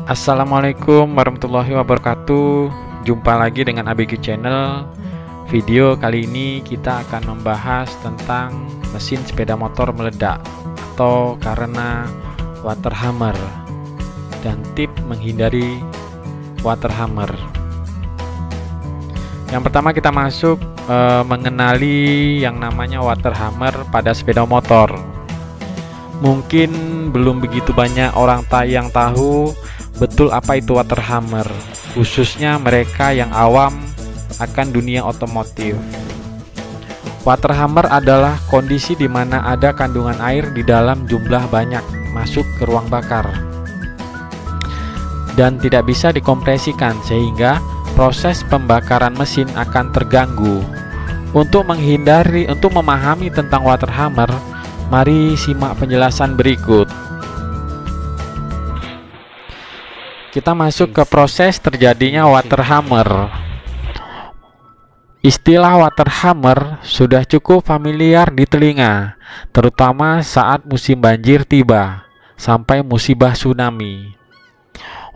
Assalamualaikum warahmatullahi wabarakatuh. Jumpa lagi dengan ABG Channel. Video kali ini kita akan membahas tentang mesin sepeda motor meledak atau karena water hammer dan tips menghindari water hammer. Yang pertama kita masuk mengenali yang namanya water hammer pada sepeda motor. Mungkin belum begitu banyak orang yang tahu betul apa itu water hammer, khususnya mereka yang awam akan dunia otomotif. Water hammer adalah kondisi di mana ada kandungan air di dalam jumlah banyak masuk ke ruang bakar dan tidak bisa dikompresikan sehingga proses pembakaran mesin akan terganggu. Untuk memahami tentang water hammer, mari simak penjelasan berikut. Kita masuk ke proses terjadinya water hammer. Istilah water hammer sudah cukup familiar di telinga, terutama saat musim banjir tiba sampai musibah tsunami.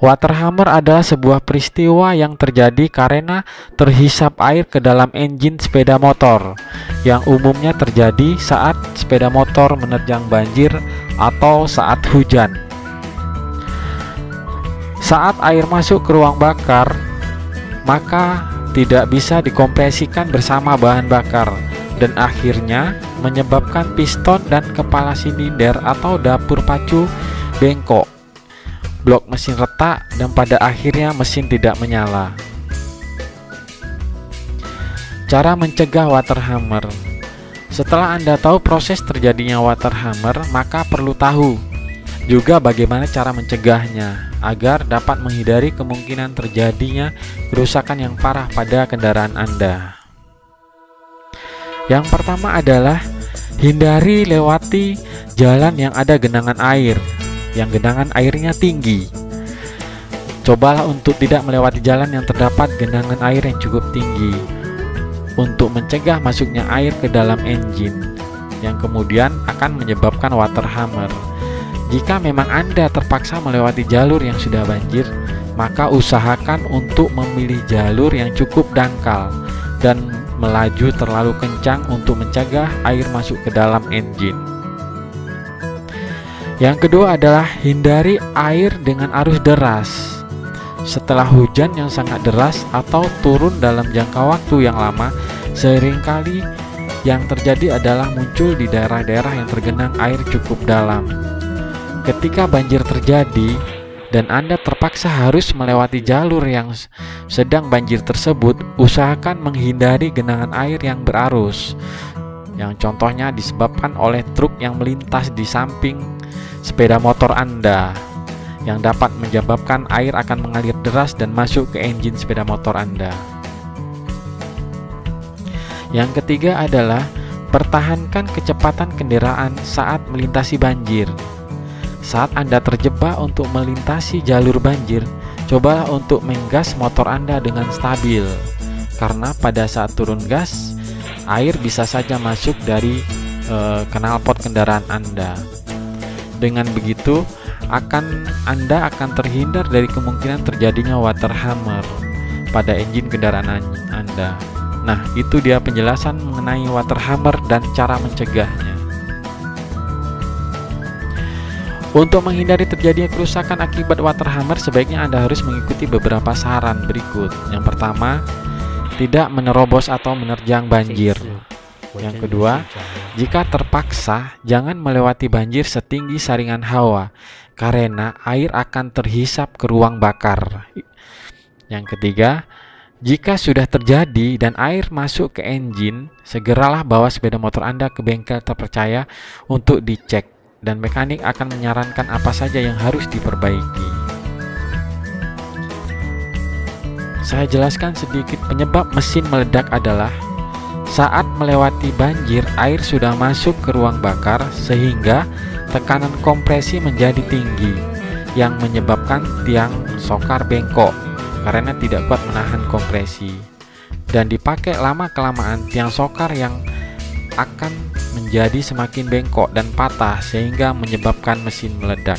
Water hammer adalah sebuah peristiwa yang terjadi karena terhisap air ke dalam engine sepeda motor, yang umumnya terjadi saat sepeda motor menerjang banjir atau saat hujan. Saat air masuk ke ruang bakar, maka tidak bisa dikompresikan bersama bahan bakar dan akhirnya menyebabkan piston dan kepala silinder atau dapur pacu bengkok, blok mesin retak, dan pada akhirnya mesin tidak menyala. Cara mencegah water hammer. Setelah Anda tahu proses terjadinya water hammer, maka perlu tahu juga bagaimana cara mencegahnya agar dapat menghindari kemungkinan terjadinya kerusakan yang parah pada kendaraan Anda. Yang pertama adalah hindari lewati jalan yang ada genangan air, yang genangan airnya tinggi. Cobalah untuk tidak melewati jalan yang terdapat genangan air yang cukup tinggi untuk mencegah masuknya air ke dalam engine yang kemudian akan menyebabkan water hammer. Jika memang Anda terpaksa melewati jalur yang sudah banjir, maka usahakan untuk memilih jalur yang cukup dangkal dan melaju terlalu kencang untuk mencegah air masuk ke dalam engine. Yang kedua adalah hindari air dengan arus deras. Setelah hujan yang sangat deras atau turun dalam jangka waktu yang lama, seringkali yang terjadi adalah muncul di daerah-daerah yang tergenang air cukup dalam. Ketika banjir terjadi dan Anda terpaksa harus melewati jalur yang sedang banjir tersebut, usahakan menghindari genangan air yang berarus, yang contohnya disebabkan oleh truk yang melintas di samping sepeda motor Anda, yang dapat menyebabkan air akan mengalir deras dan masuk ke engine sepeda motor Anda. Yang ketiga adalah pertahankan kecepatan kendaraan saat melintasi banjir. Saat Anda terjebak untuk melintasi jalur banjir, cobalah untuk menggas motor Anda dengan stabil, karena pada saat turun gas, air bisa saja masuk dari knalpot kendaraan Anda. Dengan begitu, Anda akan terhindar dari kemungkinan terjadinya water hammer pada engine kendaraan Anda. Nah, itu dia penjelasan mengenai water hammer dan cara mencegahnya. Untuk menghindari terjadinya kerusakan akibat water hammer, sebaiknya Anda harus mengikuti beberapa saran berikut. Yang pertama, tidak menerobos atau menerjang banjir. Yang kedua, jika terpaksa, jangan melewati banjir setinggi saringan hawa, karena air akan terhisap ke ruang bakar. Yang ketiga, jika sudah terjadi dan air masuk ke engine, segeralah bawa sepeda motor Anda ke bengkel terpercaya untuk dicek, dan mekanik akan menyarankan apa saja yang harus diperbaiki. Saya jelaskan sedikit. Penyebab mesin meledak adalah saat melewati banjir, air sudah masuk ke ruang bakar sehingga tekanan kompresi menjadi tinggi yang menyebabkan tiang sokar bengkok karena tidak kuat menahan kompresi, dan dipakai lama-kelamaan tiang sokar yang akan menjadi semakin bengkok dan patah sehingga menyebabkan mesin meledak.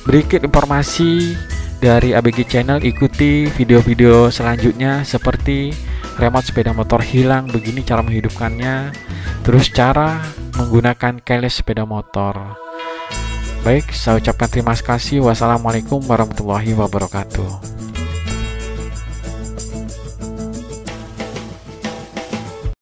Berikut informasi dari ABG Channel, ikuti video-video selanjutnya seperti remote sepeda motor hilang, begini cara menghidupkannya, terus cara menggunakan keyless sepeda motor. Baik, saya ucapkan terima kasih. Wassalamualaikum warahmatullahi wabarakatuh.